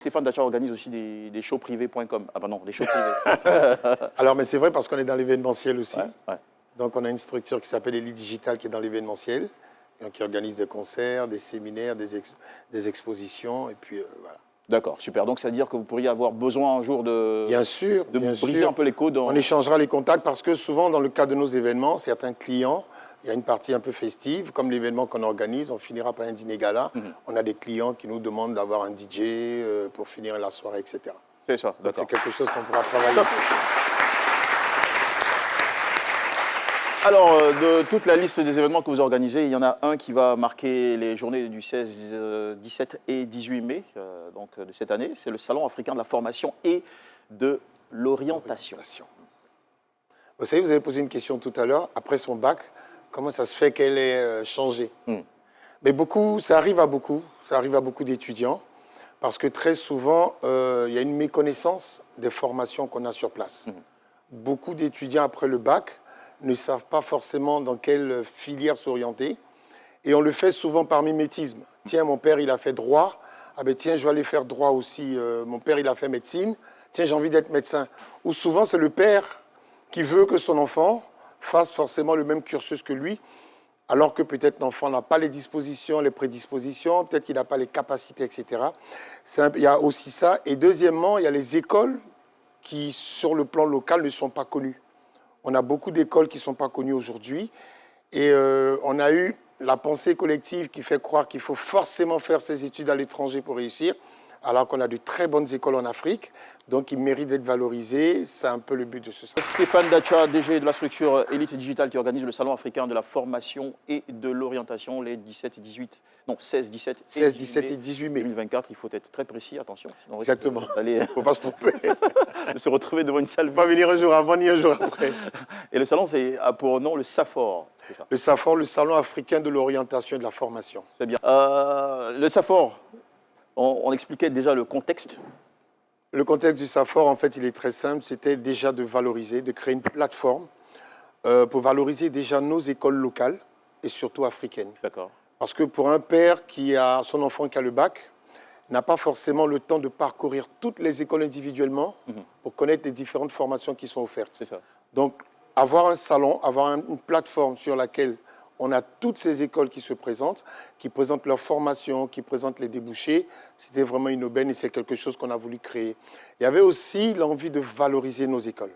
Stéphane Dacha organise aussi des shows privés.com. Ah ben non, des shows privés. Alors, mais c'est vrai parce qu'on est dans l'événementiel aussi. Ouais. Donc, on a une structure qui s'appelle Elite Digital qui est dans l'événementiel, qui organise des concerts, des séminaires, des expositions, et puis voilà. D'accord, super. Donc, ça veut dire que vous pourriez avoir besoin un jour de, bien sûr, briser un peu les codes. On échangera les contacts parce que souvent, dans le cadre de nos événements, certains clients, il y a une partie un peu festive, comme l'événement qu'on organise, on finira par un dîner gala. On a des clients qui nous demandent d'avoir un DJ pour finir la soirée, etc. C'est ça, d'accord. C'est quelque chose qu'on pourra travailler. Top. Alors, de toute la liste des événements que vous organisez, il y en a un qui va marquer les journées du 16, 17 et 18 mai donc, de cette année. C'est le Salon africain de la formation et de l'orientation. Vous savez, vous avez posé une question tout à l'heure, après son bac, comment ça se fait qu'elle ait changé? Mais ça arrive à beaucoup d'étudiants, parce que très souvent, il y a une méconnaissance des formations qu'on a sur place. Beaucoup d'étudiants, après le bac, ne savent pas forcément dans quelle filière s'orienter. Et on le fait souvent par mimétisme. Tiens, mon père, il a fait droit. Ah ben tiens, je vais aller faire droit aussi. Mon père, il a fait médecine. Tiens, j'ai envie d'être médecin. Ou souvent, c'est le père qui veut que son enfant fasse forcément le même cursus que lui, alors que peut-être l'enfant n'a pas les dispositions, les prédispositions, peut-être qu'il n'a pas les capacités, etc. Il y a aussi ça. Et deuxièmement, il y a les écoles qui, sur le plan local, ne sont pas connues. On a beaucoup d'écoles qui ne sont pas connues aujourd'hui. Et on a eu la pensée collective qui fait croire qu'il faut forcément faire ses études à l'étranger pour réussir, alors qu'on a de très bonnes écoles en Afrique. Donc, ils méritent d'être valorisés. C'est un peu le but de ce salon. Stéphane Dacha, DG de la structure Elite Digital qui organise le Salon africain de la formation et de l'orientation les 16, 17 et 18 mai 2024. Il faut être très précis, attention. Exactement. Il ne faut pas se tromper. De se retrouver devant une salle. Il ne faut pas venir un jour avant ni un jour après. Et le salon, a pour nom le SAFOR. Ça. Le SAFOR, le Salon africain de l'orientation et de la formation. C'est bien. Le SAFOR, on expliquait déjà le contexte. Le contexte du SAFOR, en fait, il est très simple. C'était déjà de valoriser, de créer une plateforme pour valoriser déjà nos écoles locales et surtout africaines. D'accord. Parce que pour un père qui a son enfant qui a le bac, n'a pas forcément le temps de parcourir toutes les écoles individuellement pour connaître les différentes formations qui sont offertes. C'est ça. Donc, avoir un salon, avoir une plateforme sur laquelle on a toutes ces écoles qui se présentent, qui présentent leurs formations, qui présentent les débouchés. C'était vraiment une aubaine et c'est quelque chose qu'on a voulu créer. Il y avait aussi l'envie de valoriser nos écoles.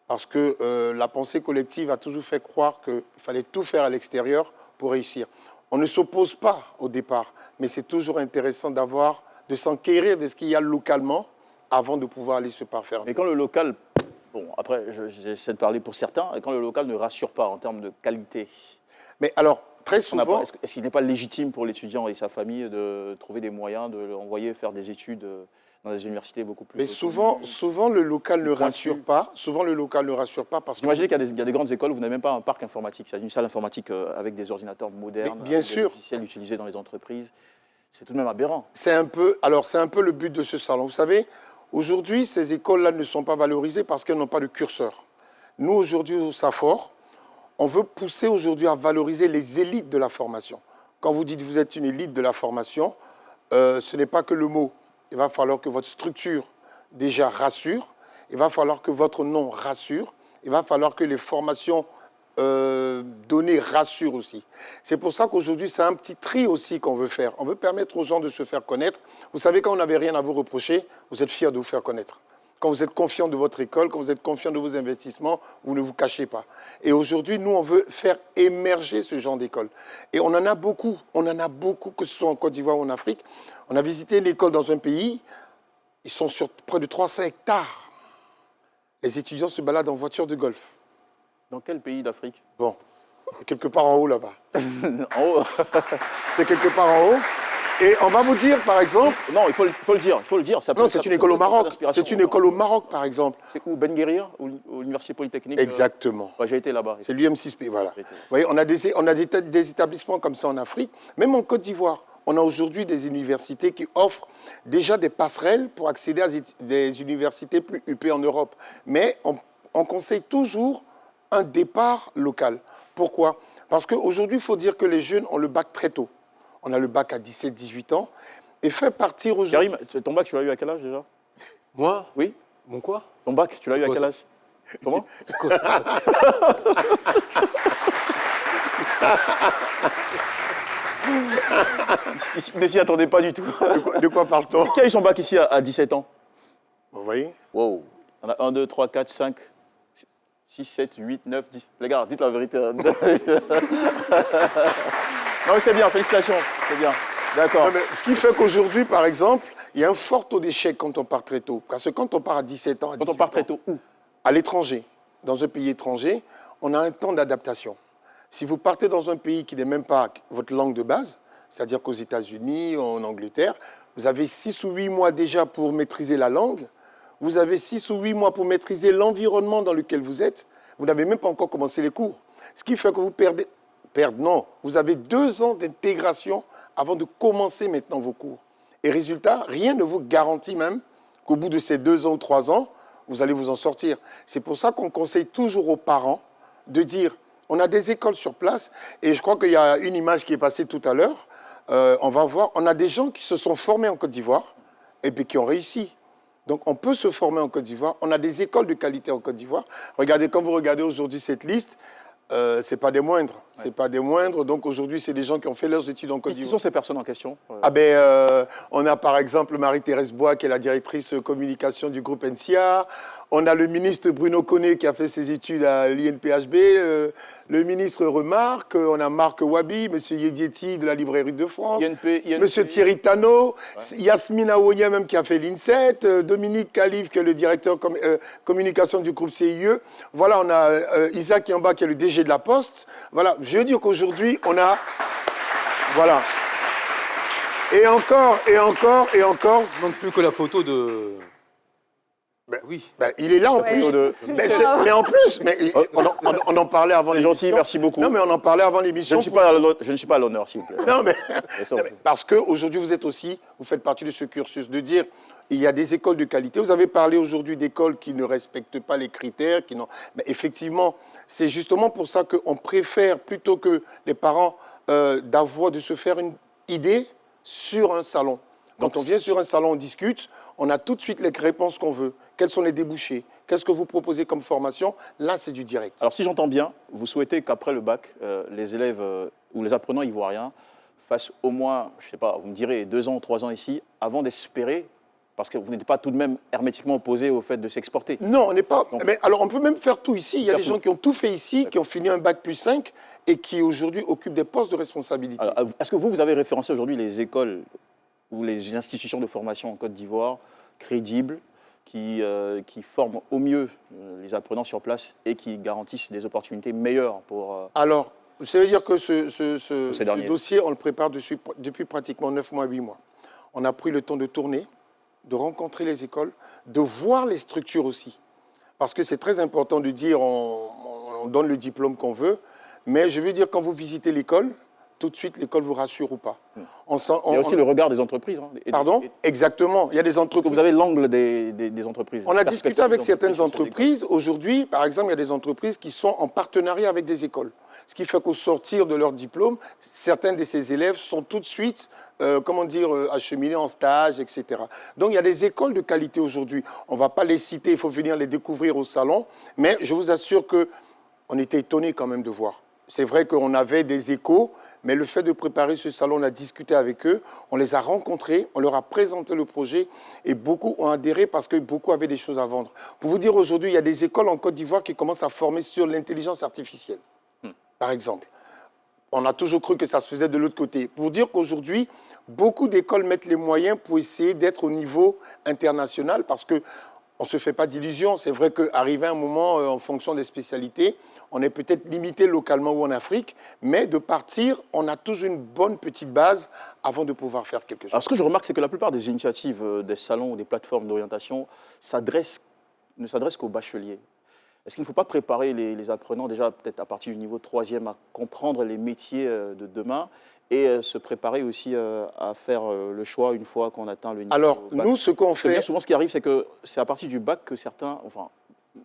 Parce que la pensée collective a toujours fait croire qu'il fallait tout faire à l'extérieur pour réussir. On ne s'oppose pas au départ, mais c'est toujours intéressant de s'enquérir de ce qu'il y a localement avant de pouvoir aller se parfaire. Mais quand le local, bon, après, j'essaie de parler pour certains, et quand le local ne rassure pas en termes de qualité. Mais alors, très souvent... Est-ce qu'il n'est pas légitime pour l'étudiant et sa famille de trouver des moyens de l'envoyer faire des études dans des universités beaucoup plus... Mais souvent, le local ne rassure pas. Souvent, le local ne rassure pas parce que... Imaginez qu'il y a des grandes écoles où vous n'avez même pas un parc informatique. C'est une salle informatique avec des ordinateurs modernes, bien sûr. Des logiciels utilisés dans les entreprises. C'est tout de même aberrant. C'est un peu le but de ce salon. Vous savez, aujourd'hui, ces écoles-là ne sont pas valorisées parce qu'elles n'ont pas de curseur. Nous, aujourd'hui, au SAFOR, on veut pousser aujourd'hui à valoriser les élites de la formation. Quand vous dites que vous êtes une élite de la formation, ce n'est pas que le mot. Il va falloir que votre structure déjà rassure. Il va falloir que votre nom rassure. Il va falloir que les formations données rassurent aussi. C'est pour ça qu'aujourd'hui, c'est un petit tri aussi qu'on veut faire. On veut permettre aux gens de se faire connaître. Vous savez, quand on n'avait rien à vous reprocher, vous êtes fiers de vous faire connaître. Quand vous êtes confiant de votre école, quand vous êtes confiant de vos investissements, vous ne vous cachez pas. Et aujourd'hui, nous, on veut faire émerger ce genre d'école. Et on en a beaucoup. On en a beaucoup, que ce soit en Côte d'Ivoire ou en Afrique. On a visité une école dans un pays. Ils sont sur près de 300 hectares. Les étudiants se baladent en voiture de golf. Dans quel pays d'Afrique? Bon, quelque part en haut là-bas. En haut. C'est quelque part en haut. Et on va vous dire, par exemple... Non, il faut le dire. Non, c'est une école au Maroc. C'est une école au Maroc, par exemple. C'est où, Ben Guerir, ou l'Université Polytechnique? Exactement. Ouais, j'ai été là-bas. C'est l'UM6P, voilà. Vous voyez, on a des établissements comme ça en Afrique, même en Côte d'Ivoire. On a aujourd'hui des universités qui offrent déjà des passerelles pour accéder à des universités plus huppées en Europe. Mais on conseille toujours un départ local. Pourquoi? Parce qu'aujourd'hui, il faut dire que les jeunes ont le bac très tôt. On a le bac à 17-18 ans. et fait partir aujourd'hui... Karim, ton bac, tu l'as eu à quel âge déjà? Moi? Oui. Mon quoi? Ton bac, tu l'as eu à quoi, quel ça? âge? Comment? C'est quoi? Il ne s'y attendait pas du tout. De quoi parle-t-on? Qui a eu son bac ici à 17 ans? Vous voyez? Wow. On a 1, 2, 3, 4, 5, 6, 7, 8, 9, 10. Les gars, dites la vérité. Non, mais c'est bien, félicitations. C'est bien. D'accord. Non, mais ce qui fait qu'aujourd'hui, par exemple, il y a un fort taux d'échec quand on part très tôt. Parce que quand on part à 17 ans, à 18 Quand on part très ans, tôt, où? à l'étranger, dans un pays étranger, on a un temps d'adaptation. Si vous partez dans un pays qui n'est même pas votre langue de base, c'est-à-dire qu'aux États-Unis, en Angleterre, vous avez 6 ou 8 mois déjà pour maîtriser la langue, vous avez 6 ou 8 mois pour maîtriser l'environnement dans lequel vous êtes, vous n'avez même pas encore commencé les cours. Ce qui fait que vous non, vous avez 2 ans d'intégration avant de commencer maintenant vos cours. Et résultat, rien ne vous garantit même qu'au bout de ces 2 ans ou 3 ans, vous allez vous en sortir. C'est pour ça qu'on conseille toujours aux parents de dire, on a des écoles sur place, et je crois qu'il y a une image qui est passée tout à l'heure, on va voir, on a des gens qui se sont formés en Côte d'Ivoire, et puis qui ont réussi. Donc on peut se former en Côte d'Ivoire, on a des écoles de qualité en Côte d'Ivoire. Regardez, quand vous regardez aujourd'hui cette liste, c'est pas des moindres. Ouais. C'est pas des moindres. Donc aujourd'hui, c'est des gens qui ont fait leurs études en Côte d'Ivoire. Qui sont ces personnes en question? Ah on a par exemple Marie-Thérèse Bois, qui est la directrice communication du groupe NCA. On a le ministre Bruno Koné, qui a fait ses études à l'INPHB. Le ministre Remarque. On a Marc Wabi, M. Yedieti de la Librairie de France. M. Thierry Tano. Ouais. Yasmine Aounia, même, qui a fait l'INSET. Dominique Calif, qui est le directeur communication du groupe CIE. Voilà, on a Isaac Yamba, qui est le DG de la Poste. Voilà, je veux dire qu'aujourd'hui, on a... Voilà. Et encore. Je ne demande plus que la photo de... Oui. Il est là en plus. Mais en plus, on en parlait avant l'émission. C'est gentil, merci beaucoup. Non, mais on en parlait avant l'émission. Je ne suis pas à l'honneur, s'il vous plaît. Non, mais parce qu'aujourd'hui, vous faites partie de ce cursus de dire... Il y a des écoles de qualité. Vous avez parlé aujourd'hui d'écoles qui ne respectent pas les critères. Mais effectivement, c'est justement pour ça qu'on préfère, plutôt que les parents, de se faire une idée sur un salon. Quand on vient sur un salon, on discute, on a tout de suite les réponses qu'on veut. Quels sont les débouchés? Qu'est-ce que vous proposez comme formation? Là, c'est du direct. Alors, si j'entends bien, vous souhaitez qu'après le bac, les élèves ou les apprenants ivoiriens fassent au moins, je ne sais pas, vous me direz, 2 ans ou 3 ans ici, avant d'espérer. Parce que vous n'êtes pas tout de même hermétiquement opposé au fait de s'exporter. Non, on n'est pas... Mais alors, on peut même faire tout ici. Il y a des gens qui ont tout fait ici, qui ont fini un bac plus 5 et qui, aujourd'hui, occupent des postes de responsabilité. Est-ce que vous avez référencé aujourd'hui les écoles ou les institutions de formation en Côte d'Ivoire crédibles, qui forment au mieux les apprenants sur place et qui garantissent des opportunités meilleures pour... Alors, ça veut dire que ce dossier, on le prépare depuis pratiquement 9 mois, 8 mois. On a pris le temps de tourner, de rencontrer les écoles, de voir les structures aussi. Parce que c'est très important de dire, on donne le diplôme qu'on veut, mais je veux dire, quand vous visitez l'école, tout de suite, l'école vous rassure ou pas. Il y a aussi le regard des entreprises. Hein, Pardon? Exactement. Il y a des entreprises. Parce que vous avez l'angle des entreprises. On a discuté avec certaines entreprises. Aujourd'hui, par exemple, il y a des entreprises qui sont en partenariat avec des écoles. Ce qui fait qu'au sortir de leur diplôme, certains de ces élèves sont tout de suite, acheminés en stage, etc. Donc, il y a des écoles de qualité aujourd'hui. On ne va pas les citer, il faut venir les découvrir au salon. Mais je vous assure qu'on était étonnés quand même de voir. C'est vrai qu'on avait des échos, mais le fait de préparer ce salon, on a discuté avec eux, on les a rencontrés, on leur a présenté le projet et beaucoup ont adhéré parce que beaucoup avaient des choses à vendre. Pour vous dire, aujourd'hui, il y a des écoles en Côte d'Ivoire qui commencent à former sur l'intelligence artificielle, par exemple. On a toujours cru que ça se faisait de l'autre côté. Pour dire qu'aujourd'hui, beaucoup d'écoles mettent les moyens pour essayer d'être au niveau international parce que on ne se fait pas d'illusions. C'est vrai qu'arrivé à un moment, en fonction des spécialités, on est peut-être limité localement ou en Afrique, mais de partir, on a toujours une bonne petite base avant de pouvoir faire quelque chose. Alors, ce que je remarque, c'est que la plupart des initiatives, des salons ou des plateformes d'orientation ne s'adressent qu'aux bacheliers. Est-ce qu'il ne faut pas préparer les apprenants, déjà peut-être à partir du niveau 3e, à comprendre les métiers de demain et se préparer aussi à faire le choix une fois qu'on atteint le niveau Alors, bac. nous, ce qu'on fait... Bien souvent, ce qui arrive, c'est que c'est à partir du bac que certains... Enfin,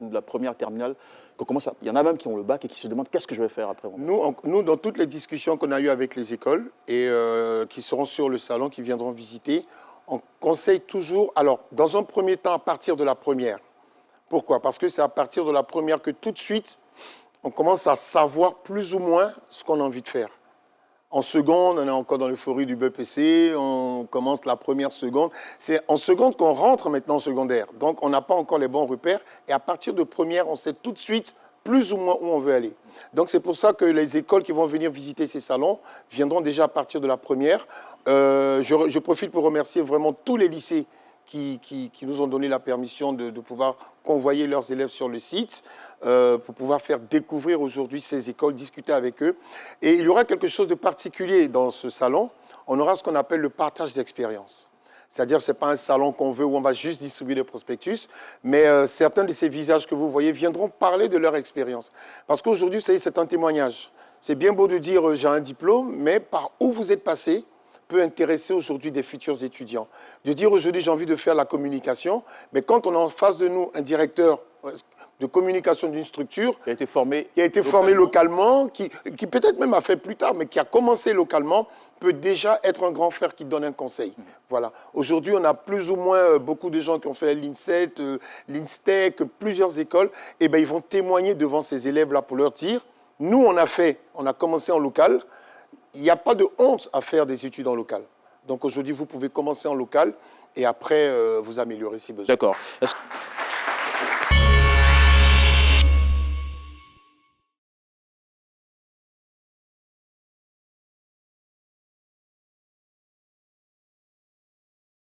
de la première terminale qu'on commence à... Il y en a même qui ont le bac et qui se demandent qu'est-ce que je vais faire après. Nous, dans toutes les discussions qu'on a eues avec les écoles et qui seront sur le salon, qui viendront visiter, on conseille toujours, alors, dans un premier temps, à partir de la première. Pourquoi? Parce que c'est à partir de la première que tout de suite, on commence à savoir plus ou moins ce qu'on a envie de faire. En seconde, on est encore dans l'euphorie du BEPC, on commence la première seconde. C'est en seconde qu'on rentre maintenant en secondaire. Donc, on n'a pas encore les bons repères. Et à partir de première, on sait tout de suite plus ou moins où on veut aller. Donc, c'est pour ça que les écoles qui vont venir visiter ces salons viendront déjà à partir de la première. Je profite pour remercier vraiment tous les lycées qui nous ont donné la permission de pouvoir convoyer leurs élèves sur le site pour pouvoir faire découvrir aujourd'hui ces écoles, discuter avec eux. Et il y aura quelque chose de particulier dans ce salon. On aura ce qu'on appelle le partage d'expérience. C'est-à-dire que ce n'est pas un salon qu'on veut où on va juste distribuer des prospectus, mais certains de ces visages que vous voyez viendront parler de leur expérience. Parce qu'aujourd'hui, c'est un témoignage. C'est bien beau de dire j'ai un diplôme, mais par où vous êtes passé peut intéresser aujourd'hui des futurs étudiants. De dire aujourd'hui j'ai envie de faire la communication, mais quand on a en face de nous un directeur de communication d'une structure qui a été formé localement, qui peut-être même a fait plus tard, mais qui a commencé localement, peut déjà être un grand frère qui donne un conseil. Voilà. Aujourd'hui, on a plus ou moins beaucoup de gens qui ont fait l'INSET, l'INSTEC, plusieurs écoles, et bien ils vont témoigner devant ces élèves-là pour leur dire, nous on a commencé en local. Il n'y a pas de honte à faire des études en local. Donc aujourd'hui, vous pouvez commencer en local et après vous améliorer si besoin. D'accord.